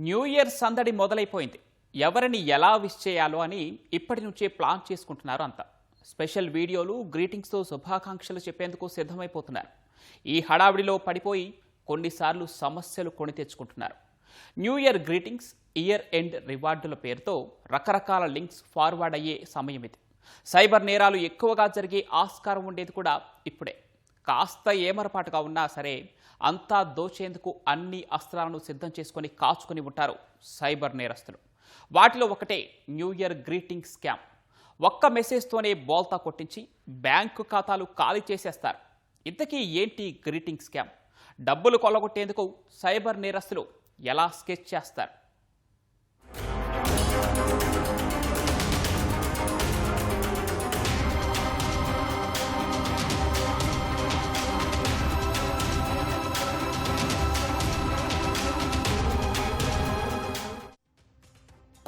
New year సందడి మొదలైపోయింది. ఎవరిని ఎలా విష్ చేయాలో అని ఇప్పటి నుంచే ప్లాన్ చేసుకుంటున్నారు అంతా. స్పెషల్ వీడియోలు, గ్రీటింగ్స్తో శుభాకాంక్షలు చెప్పేందుకు సిద్ధమైపోతున్నారు. ఈ హడావిడిలో పడిపోయి కొన్నిసార్లు సమస్యలు కొని తెచ్చుకుంటున్నారు. New year greetings, year end రివార్డుల పేరుతో రకరకాల లింక్స్ ఫార్వర్డ్ అయ్యే సమయం ఇది. సైబర్ నేరాలు ఎక్కువగా జరిగే ఆస్కారం ఉండేది కూడా ఇప్పుడే. కాస్త ఏమరపాటుగా ఉన్నా సరే అంతా దోచేందుకు అన్ని అస్త్రాలను సిద్ధం చేసుకొని కాచుకొని ఉంటారు సైబర్ నేరస్తులు. వాటిలో ఒకటే న్యూ ఇయర్ గ్రీటింగ్ స్కామ్. ఒక్క మెసేజ్తోనే బోల్తా కొట్టించి బ్యాంకు ఖాతాలు ఖాళీ చేసేస్తారు. ఇంతకీ ఏంటి గ్రీటింగ్ స్కామ్? డబ్బులు కొల్లగొట్టేందుకు సైబర్ నేరస్తులు ఎలా స్కెచ్ చేస్తారు?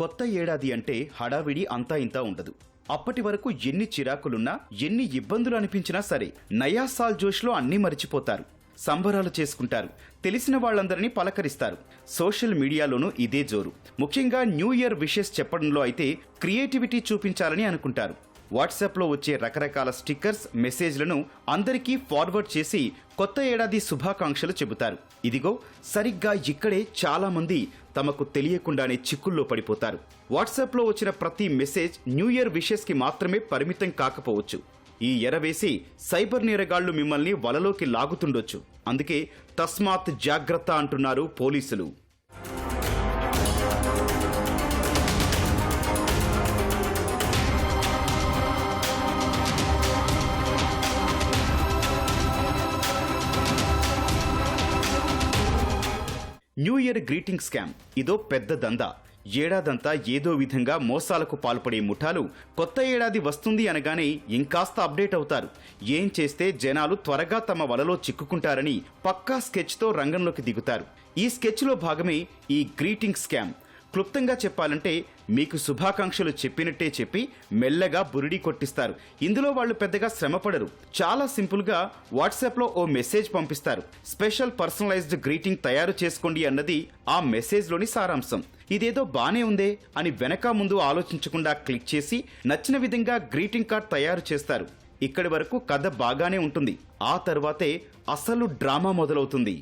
కొత్త ఏడాది అంటే హడావిడి అంతా ఇంతా ఉండదు. అప్పటి వరకు ఎన్ని చిరాకులున్నా, ఎన్ని ఇబ్బందులు అనిపించినా సరే నయా సాల్ జోష్లో అన్నీ మరిచిపోతారు. సంబరాలు చేసుకుంటారు. తెలిసిన వాళ్ళందరినీ పలకరిస్తారు. సోషల్ మీడియాలోనూ ఇదే జోరు. ముఖ్యంగా న్యూ ఇయర్ విషెస్ చెప్పడంలో అయితే క్రియేటివిటీ చూపించాలని అనుకుంటారు. వాట్సాప్లో వచ్చే రకరకాల స్టిక్కర్స్, మెసేజ్లను అందరికీ ఫార్వర్డ్ చేసి కొత్త ఏడాది శుభాకాంక్షలు చెబుతారు. ఇదిగో సరిగ్గా ఇక్కడే చాలా మంది తమకు తెలియకుండానే చిక్కుల్లో పడిపోతారు. వాట్సాప్లో వచ్చిన ప్రతి మెసేజ్ న్యూ ఇయర్ విషెస్కి మాత్రమే పరిమితం కాకపోవచ్చు. ఈ ఎరవేసి సైబర్ నేరగాళ్లు మిమ్మల్ని వలలోకి లాగుతుండొచ్చు. అందుకే తస్మాత్ జాగ్రత్త అంటున్నారు పోలీసులు. న్యూ ఇయర్ గ్రీటింగ్ స్కామ్ ఇదో పెద్ద దందా. ఏడాదంతా ఏదో విధంగా మోసాలకు పాల్పడే ముఠాలు కొత్త ఏడాది వస్తుంది అనగానే ఇంకాస్త అప్డేట్ అవుతారు. ఏం చేస్తే జనాలు త్వరగా తమ వలలో చిక్కుకుంటారని పక్కా స్కెచ్తో రంగంలోకి దిగుతారు. ఈ స్కెచ్లో భాగమే ఈ గ్రీటింగ్ స్కామ్. క్లుప్తంగా చెప్పాలంటే మీకు శుభాకాంక్షలు చెప్పినట్టే చెప్పి మెల్లగా బురిడి కొట్టిస్తారు. ఇందులో వాళ్ళు పెద్దగా శ్రమపడరు. చాలా సింపుల్గా వాట్సాప్లో ఓ మెసేజ్ పంపిస్తారు. స్పెషల్ పర్సనలైజ్డ్ గ్రీటింగ్ తయారు చేసుకోండి అన్నది ఆ మెసేజ్లోని సారాంశం. ఇదేదో బానే ఉందే అని వెనక ముందు ఆలోచించకుండా క్లిక్ చేసి నచ్చిన విధంగా గ్రీటింగ్ కార్డ్ తయారు చేస్తారు. ఇక్కడి వరకు కథ బాగానే ఉంటుంది. ఆ తర్వాతే అసలు డ్రామా మొదలవుతుంది.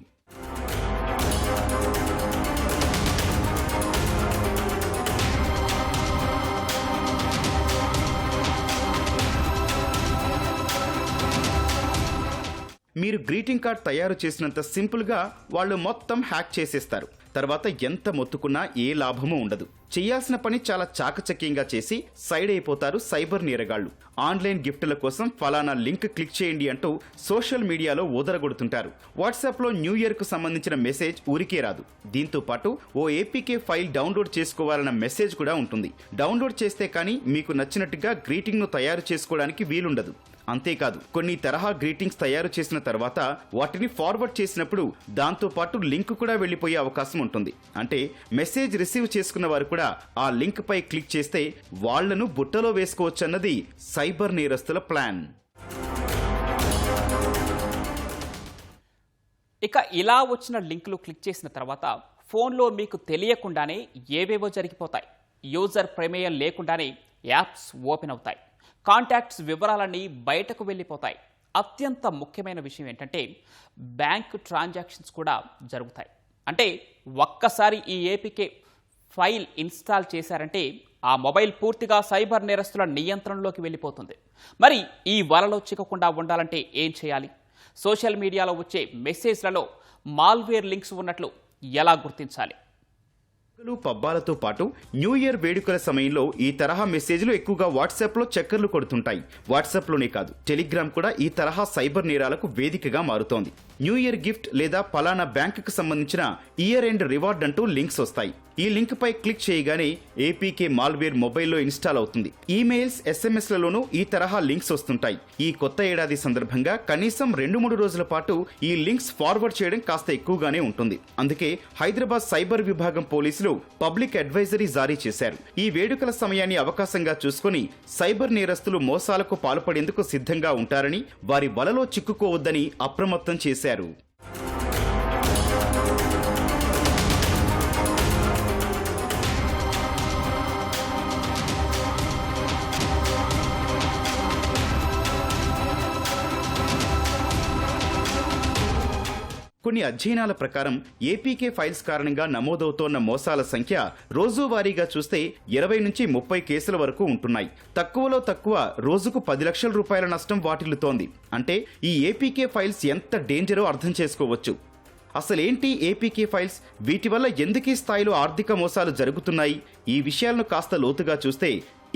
మీరు గ్రీటింగ్ కార్డ్ తయారు చేసినంత సింపుల్గా వాళ్ళు మొత్తం హ్యాక్ చేసేస్తారు. తర్వాత ఎంత మొత్తుకున్నా ఏ లాభమూ ఉండదు. చేయాల్సిన పని చాలా చాకచక్యంగా చేసి సైడ్ అయిపోతారు సైబర్ నేరగాళ్లు. ఆన్లైన్ గిఫ్టుల కోసం ఫలానా లింక్ క్లిక్ చేయండి అంటూ సోషల్ మీడియాలో ఊదరగొడుతుంటారు. వాట్సాప్లో న్యూ ఇయర్కు సంబంధించిన మెసేజ్ ఊరికే రాదు. దీంతో పాటు ఓ ఏపీకే ఫైల్ డౌన్లోడ్ చేసుకోవాలన్న మెసేజ్ కూడా ఉంటుంది. డౌన్లోడ్ చేస్తే కానీ మీకు నచ్చినట్టుగా గ్రీటింగ్ను తయారు చేసుకోవడానికి వీలుండదు. అంతేకాదు, కొన్ని తరహా గ్రీటింగ్స్ తయారు చేసిన తర్వాత వాటిని ఫార్వర్డ్ చేసినప్పుడు దాంతో పాటు లింక్ కూడా వెళ్లిపోయే అవకాశం ఉంటుంది. అంటే మెసేజ్ రిసీవ్ చేసుకున్న వారు కూడా ఆ లింక్ పై క్లిక్ చేస్తే వాళ్లను బుట్టలో వేసుకోవచ్చన్నది సైబర్ నేరస్తుల ప్లాన్. ఇక ఇలా వచ్చిన లింకులు క్లిక్ చేసిన తర్వాత ఫోన్లో మీకు తెలియకుండానే ఏవేవో జరిగిపోతాయి. యూజర్ ప్రమేయం లేకుండానే యాప్స్ ఓపెన్ అవుతాయి. కాంటాక్ట్స్ వివరాలన్నీ బయటకు వెళ్ళిపోతాయి. అత్యంత ముఖ్యమైన విషయం ఏంటంటే బ్యాంక్ ట్రాన్సాక్షన్స్ కూడా జరుగుతాయి. అంటే ఒక్కసారి ఈ ఏపీకే ఫైల్ ఇన్స్టాల్ చేశారంటే ఆ మొబైల్ పూర్తిగా సైబర్ నేరస్తుల నియంత్రణలోకి వెళ్ళిపోతుంది. మరి ఈ వలలో చిక్కకుండా ఉండాలంటే ఏం చేయాలి? సోషల్ మీడియాలో వచ్చే మెసేజ్లలో మాల్వేర్ లింక్స్ ఉన్నట్లు ఎలా గుర్తించాలి? పబ్బాలతో పాటు న్యూ ఇయర్ వేడుకల సమయంలో ఈ తరహా మెసేజ్లు ఎక్కువగా వాట్సాప్లో చక్కర్లు కొడుతుంటాయి. వాట్సాప్లోనే కాదు, టెలిగ్రామ్ కూడా ఈ తరహా సైబర్ నేరాలకు వేదికగా మారుతోంది. న్యూ ఇయర్ గిఫ్ట్ లేదా పలానా బ్యాంకుకు సంబంధించిన ఇయర్ ఎండ్ రివార్డ్ అంటూ లింక్స్ వస్తాయి. ఈ లింక్ పై క్లిక్ చేయగానే ఏపీకే మాల్వేర్ మొబైల్లో ఇన్స్టాల్ అవుతుంది. ఈమెయిల్స్, ఎస్ఎంఎస్లలోనూ ఈ తరహా లింక్స్ వస్తుంటాయి. ఈ కొత్త ఏడాది సందర్భంగా కనీసం 2-3 రోజుల పాటు ఈ లింక్స్ ఫార్వర్డ్ చేయడం కాస్త ఎక్కువగానే ఉంటుంది. అందుకే హైదరాబాద్ సైబర్ విభాగం పోలీసులు పబ్లిక్ అడ్వైజరీ జారీ చేశారు. ఈ వేడుకల సమయాన్ని అవకాశంగా చూసుకుని సైబర్ నేరస్తులు మోసాలకు పాల్పడేందుకు సిద్ధంగా ఉంటారని, వారి వలలో చిక్కుకోవద్దని అప్రమత్తం చేశారు. కొన్ని అధ్యయనాల ప్రకారం ఏపీకే ఫైల్స్ కారణంగా నమోదవుతోన్న మోసాల సంఖ్య రోజువారీగా చూస్తే 20 నుంచి 30 కేసుల వరకు ఉంటున్నాయి. తక్కువలో తక్కువ రోజుకు 10 లక్షల రూపాయల నష్టం వాటిల్లుతోంది. అంటే ఈ ఏపీకే ఫైల్స్ ఎంత డేంజరో అర్థం చేసుకోవచ్చు. అసలేంటి ఏపీకే ఫైల్స్, వీటి వల్ల ఎందుకీ స్థాయిలో ఆర్థిక మోసాలు జరుగుతున్నాయి? ఈ విషయాలను కాస్త లోతుగా చూస్తే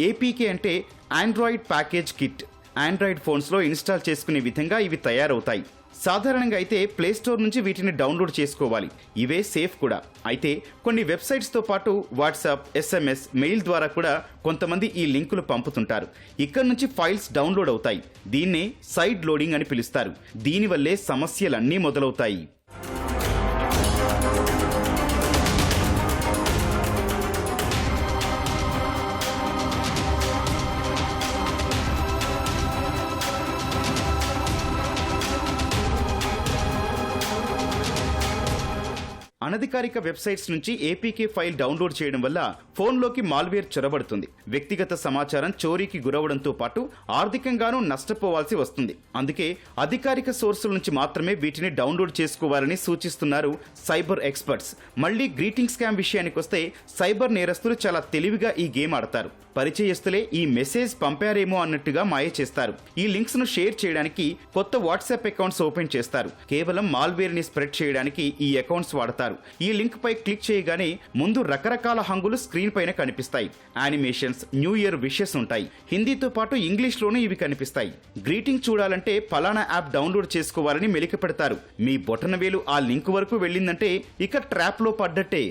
ఏపీకే అంటే ఆండ్రాయిడ్ ప్యాకేజ్ కిట్. ఆండ్రాయిడ్ ఫోన్స్లో ఇన్స్టాల్ చేసుకునే విధంగా ఇవి తయారవుతాయి. సాధారణంగా అయితే ప్లేస్టోర్ నుంచి వీటిని డౌన్లోడ్ చేసుకోవాలి. ఇవే సేఫ్ కూడా. అయితే కొన్ని వెబ్సైట్స్తో పాటు వాట్సాప్, SMS, మెయిల్ ద్వారా కూడా కొంతమంది ఈ లింకులు పంపుతుంటారు. ఇక్కడ నుంచి ఫైల్స్ డౌన్లోడ్ అవుతాయి. దీన్నే సైడ్ లోడింగ్ అని పిలుస్తారు. దీనివల్లే సమస్యలన్నీ మొదలవుతాయి. అనధికారిక వెబ్సైట్స్ నుంచి ఏపీకే ఫైల్ డౌన్లోడ్ చేయడం వల్ల ఫోన్లోకి మాల్వేర్ చొరబడుతుంది. వ్యక్తిగత సమాచారం చోరీకి గురవడంతో పాటు ఆర్థికంగానూ నష్టపోవాల్సి వస్తుంది. అందుకే అధికారిక సోర్సుల నుంచి మాత్రమే వీటిని డౌన్లోడ్ చేసుకోవాలని సూచిస్తున్నారు సైబర్ ఎక్స్పర్ట్స్. మళ్ళీ గ్రీటింగ్ స్కామ్ విషయానికి వస్తే సైబర్ నేరస్తులు చాలా తెలివిగా ఈ గేమ్ ఆడతారు. పరిచయస్తులే ఈ మెసేజ్ పంపారేమో అన్నట్టుగా మాయ చేస్తారు. ఈ లింక్స్ ను షేర్ చేయడానికి కొత్త వాట్సాప్ అకౌంట్స్ ఓపెన్ చేస్తారు. కేవలం మాల్వేర్ ని స్ప్రెడ్ చేయడానికి ఈ అకౌంట్స్ వాడతారు. ఈ లింక్ పై క్లిక్ చేయగానే ముందు రకరకాల హంగులు స్క్రీన్ పైన కనిపిస్తాయి. యానిమేషన్స్, న్యూ ఇయర్ విషెస్ ఉంటాయి. హిందీతో పాటు ఇంగ్లీష్ లోనూ ఇవి కనిపిస్తాయి. గ్రీటింగ్ చూడాలంటే ఫలానా యాప్ డౌన్లోడ్ చేసుకోవాలని మెలిక పెడతారు. మీ బొటనవేలు ఆ లింక్ వరకు వెళ్ళిందంటే ఇక ట్రాప్ లో పడ్డట్టే.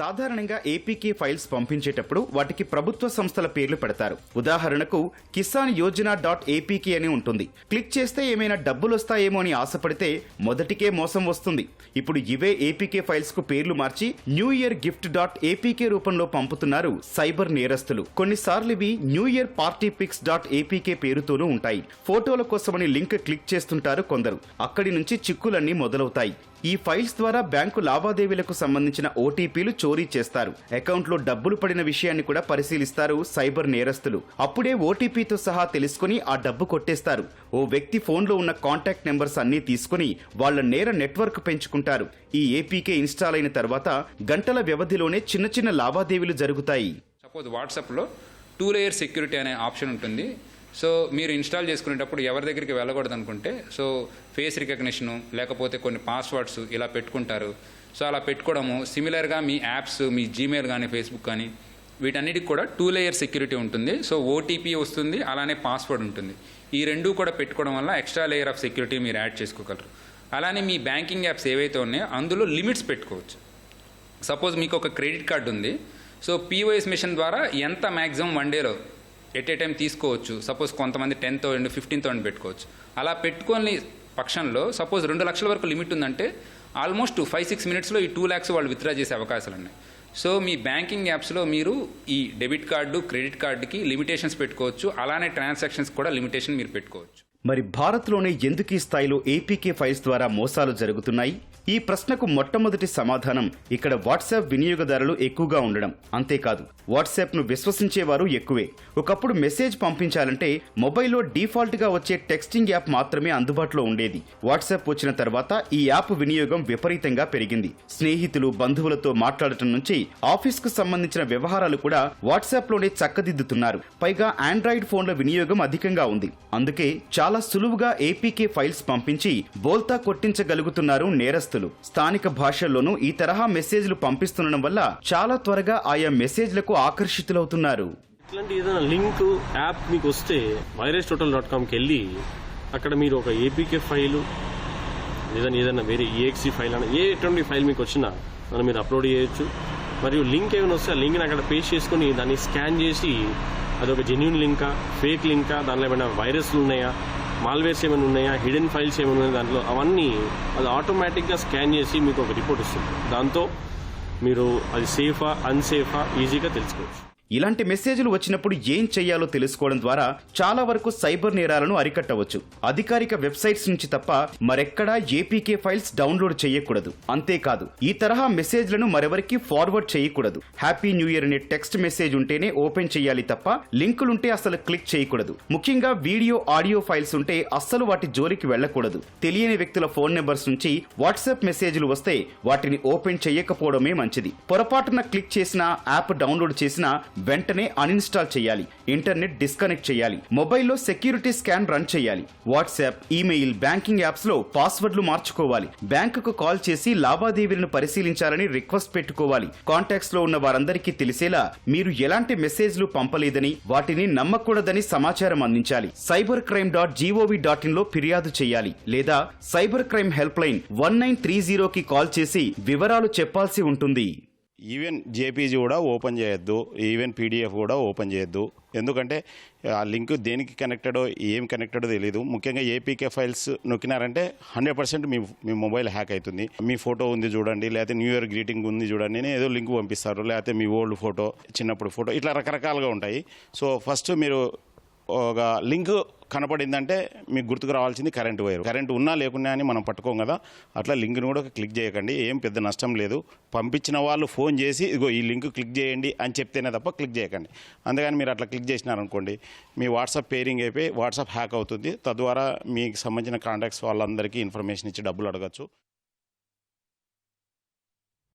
సాధారణంగా ఏపీకే ఫైల్స్ పంపించేటప్పుడు వాటికి ప్రభుత్వ సంస్థల పేర్లు పెడతారు. ఉదాహరణకు కిసాన్ యోజన .apk అని ఉంటుంది. క్లిక్ చేస్తే ఏమైనా డబ్బులు వస్తాయేమో అని ఆశపడితే మొదటికే మోసం వస్తుంది. ఇప్పుడు ఇవే ఏపీకే ఫైల్స్ కు పేర్లు మార్చి న్యూ ఇయర్ గిఫ్ట్ .apk రూపంలో పంపుతున్నారు సైబర్ నేరస్తులు. కొన్నిసార్లు ఇవి new year party pics .apk పేరుతోనూ ఉంటాయి. ఫోటోల కోసమని లింక్ క్లిక్ చేస్తుంటారు కొందరు. అక్కడి నుంచి చిక్కులన్నీ మొదలవుతాయి. ఈ ఫైల్స్ ద్వారా బ్యాంకు లావాదేవీలకు సంబంధించిన ఓటీపీలు చోరీ చేస్తారు. అకౌంట్లో డబ్బులు పడిన విషయాన్ని కూడా పరిశీలిస్తారు సైబర్ నేరస్తులు. అప్పుడే ఓటీపీతో సహా తెలుసుకుని ఆ డబ్బు కొట్టేస్తారు. ఓ వ్యక్తి ఫోన్లో ఉన్న కాంటాక్ట్ నెంబర్స్ అన్నీ తీసుకుని వాళ్ళ నేర నెట్వర్క్ పెంచుకుంటారు. ఈ ఏపీకే ఇన్స్టాల్ అయిన తర్వాత గంటల వ్యవధిలోనే చిన్న చిన్న లావాదేవీలు జరుగుతాయి. సపోజ్ వాట్సాప్లో 2 లేయర్ సెక్యూరిటీ అనే ఆప్షన్ ఉంటుంది. సో మీరు ఇన్స్టాల్ చేసుకునేటప్పుడు ఎవరి దగ్గరికి వెళ్ళకూడదు అనుకుంటే సో ఫేస్ రికగ్నిషను లేకపోతే కొన్ని పాస్వర్డ్స్ ఇలా పెట్టుకుంటారు. సో అలా పెట్టుకోవడము సిమిలర్గా మీ యాప్స్, మీ జీమెయిల్ కానీ ఫేస్బుక్ కానీ వీటన్నిటికి కూడా 2 లేయర్ సెక్యూరిటీ ఉంటుంది. సో ఓటీపీ వస్తుంది, అలానే పాస్వర్డ్ ఉంటుంది. ఈ రెండూ కూడా పెట్టుకోవడం వల్ల ఎక్స్ట్రా లేయర్ ఆఫ్ సెక్యూరిటీ మీరు యాడ్ చేసుకోగలరు. అలానే మీ బ్యాంకింగ్ యాప్స్ ఏవైతే ఉన్నాయో అందులో లిమిట్స్ పెట్టుకోవచ్చు. సపోజ్ మీకు ఒక క్రెడిట్ కార్డు ఉంది. సో POS మిషన్ ద్వారా ఎంత మ్యాక్సిమం 1 డేలో ఎట్ ఏ టైం తీసుకోవచ్చు. సపోజ్ కొంతమంది 10,000, 15,000 పెట్టుకోవచ్చు. అలా పెట్టుకొని పక్షంలో సపోజ్ 2 లక్షల వరకు లిమిట్ ఉందంటే ఆల్మోస్ట్ 5-6 మినిట్స్లో ఈ 2 lakhs వాళ్ళు విత్డ్రా చేసే అవకాశాలు ఉన్నాయి. సో మీ బ్యాంకింగ్ యాప్స్లో మీరు ఈ డెబిట్ కార్డు, క్రెడిట్ కార్డుకి లిమిటేషన్స్ పెట్టుకోవచ్చు. అలానే ట్రాన్సాక్షన్స్ కూడా లిమిటేషన్ మీరు పెట్టుకోవచ్చు. మరి భారత్లోనే ఎందుకు ఈ స్థాయిలో ఏపీకే ఫైల్స్ ద్వారా మోసాలు జరుగుతున్నాయి? ఈ ప్రశ్నకు మొట్టమొదటి సమాధానం ఇక్కడ వాట్సాప్ వినియోగదారులు ఎక్కువగా ఉండడం. అంతేకాదు వాట్సాప్ ను విశ్వసించేవారు ఎక్కువే. ఒకప్పుడు మెసేజ్ పంపించాలంటే మొబైల్లో డిఫాల్ట్ గా వచ్చే టెక్స్టింగ్ యాప్ మాత్రమే అందుబాటులో ఉండేది. వాట్సాప్ వచ్చిన తర్వాత ఈ యాప్ వినియోగం విపరీతంగా పెరిగింది. స్నేహితులు, బంధువులతో మాట్లాడటం నుంచి ఆఫీస్ కు సంబంధించిన వ్యవహారాలు కూడా వాట్సాప్ లోనే చక్కదిద్దుతున్నారు. పైగా ఆండ్రాయిడ్ ఫోన్ల వినియోగం అధికంగా ఉంది. అందుకే చాలా సులువుగా ఏపీకే ఫైల్స్ పంపించి బోల్తా కొట్టించగలుగుతున్నారు నేరస్తులు. స్థానిక భాషల్లోనూ ఈ తరహా మెసేజ్లు పంపిస్తుండడం వల్ల చాలా త్వరగా ఆయా మెసేజ్లకు ఆకర్షితులవుతున్నారు. ఇట్లాంటి ఏదైనా లింక్ యాప్ మీకు వస్తే virus.com.comకి వెళ్ళి అక్కడ మీరు ఒక ఏపీకే ఫైలు లేదా ఏదైనా వేరే EXE ఫైల్ అని ఎటువంటి ఫైల్ మీకు వచ్చినా మనం మీరు అప్లోడ్ చేయొచ్చు. మరియు లింక్ ఏమైనా వస్తే ఆ లింక్ని అక్కడ పేస్ట్ చేసుకుని దాన్ని స్కాన్ చేసి అదొక జెన్యూన్ లింకా, ఫేక్ లింకా, దాంట్లో ఏమైనా వైరస్లు ఉన్నాయా, మాల్వేర్స్ ఏమైనా ఉన్నాయా, హిడెన్ ఫైల్స్ ఏమైనా ఉన్నాయా, దాంట్లో అవన్నీ అది ఆటోమేటిక్గా స్కాన్ చేసి మీకు ఒక రిపోర్ట్ ఇస్తుంది. దాంతో మీరు అది సేఫా అన్సేఫా ఈజీగా తెలుసుకోవచ్చు. ఇలాంటి మెసేజ్లు వచ్చినప్పుడు ఏం చేయాలో తెలుసుకోవడం ద్వారా చాలా వరకు సైబర్ నేరాలను అరికట్టవచ్చు. అధికారిక వెబ్సైట్స్ నుంచి తప్ప మరెక్కడా ఏపీకే ఫైల్స్ డౌన్లోడ్ చేయకూడదు. అంతేకాదు ఈ తరహా మెసేజ్లను మరెవరికి ఫార్వర్డ్ చేయకూడదు. హ్యాపీ న్యూ ఇయర్ అనే టెక్స్ట్ మెసేజ్ ఉంటేనే ఓపెన్ చేయాలి తప్ప లింకులుంటే అసలు క్లిక్ చేయకూడదు. ముఖ్యంగా వీడియో ఆడియో ఫైల్స్ ఉంటే అస్సలు వాటి జోలికి వెళ్లకూడదు. తెలియని వ్యక్తుల ఫోన్ నెంబర్స్ నుంచి వాట్సాప్ మెసేజ్లు వస్తే వాటిని ఓపెన్ చేయకపోవడమే మంచిది. పొరపాటున క్లిక్ చేసినా యాప్ డౌన్లోడ్ చేసినా వెంటనే అన్ఇన్స్టాల్ చేయాలి. ఇంటర్నెట్ డిస్కనెక్ట్ చేయాలి. మొబైల్లో సెక్యూరిటీ స్కాన్ రన్ చేయాలి. వాట్సాప్, ఈమెయిల్, బ్యాంకింగ్ యాప్స్ లో పాస్వర్డ్లు మార్చుకోవాలి. బ్యాంకుకు కాల్ చేసి లావాదేవీలను పరిశీలించాలని రిక్వెస్ట్ పెట్టుకోవాలి. కాంటాక్ట్స్ లో ఉన్న వారందరికీ తెలిసేలా మీరు ఎలాంటి మెసేజ్లు పంపలేదని, వాటిని నమ్మకూడదని సమాచారం అందించాలి. cybercrime.gov.in లో ఫిర్యాదు చేయాలి. లేదా సైబర్ క్రైమ్ హెల్ప్ లైన్ 1930కి కాల్ చేసి వివరాలు చెప్పాల్సి ఉంటుంది. ఈవెన్ జేపీజీ కూడా ఓపెన్ చేయొద్దు, ఈవెన్ పీడిఎఫ్ కూడా ఓపెన్ చేయొద్దు. ఎందుకంటే ఆ లింక్ దేనికి కనెక్టెడో ఏం కనెక్టెడో తెలియదు. ముఖ్యంగా ఏపీకే ఫైల్స్ నొక్కినారంటే 100% మీ మొబైల్ హ్యాక్ అవుతుంది. మీ ఫోటో ఉంది చూడండి, లేకపోతే న్యూ ఇయర్ గ్రీటింగ్ ఉంది చూడండి, నేను ఏదో లింక్ పంపిస్తారు, లేకపోతే మీ ఓల్డ్ ఫోటో, చిన్నప్పుడు ఫోటో, ఇట్లా రకరకాలుగా ఉంటాయి. సో ఫస్ట్ మీరు ఒక లింక్ కనపడిందంటే మీకు గుర్తుకు రావాల్సింది కరెంట్ వైర్. కరెంట్ ఉన్నా లేకున్నా అని మనం పట్టుకోం కదా, అట్లా లింక్ను కూడా క్లిక్ చేయకండి. ఏం పెద్ద నష్టం లేదు. పంపించిన వాళ్ళు ఫోన్ చేసి ఇదిగో ఈ లింక్ క్లిక్ చేయండి అని చెప్తేనే తప్ప క్లిక్ చేయకండి. అందుకని మీరు అట్లా క్లిక్ చేసినారనుకోండి మీ వాట్సాప్ పేరింగ్ అయిపోయి వాట్సాప్ హ్యాక్ అవుతుంది. తద్వారా మీకు సంబంధించిన కాంటాక్ట్స్ వాళ్ళందరికీ ఇన్ఫర్మేషన్ ఇచ్చి డబ్బులు అడగచ్చు.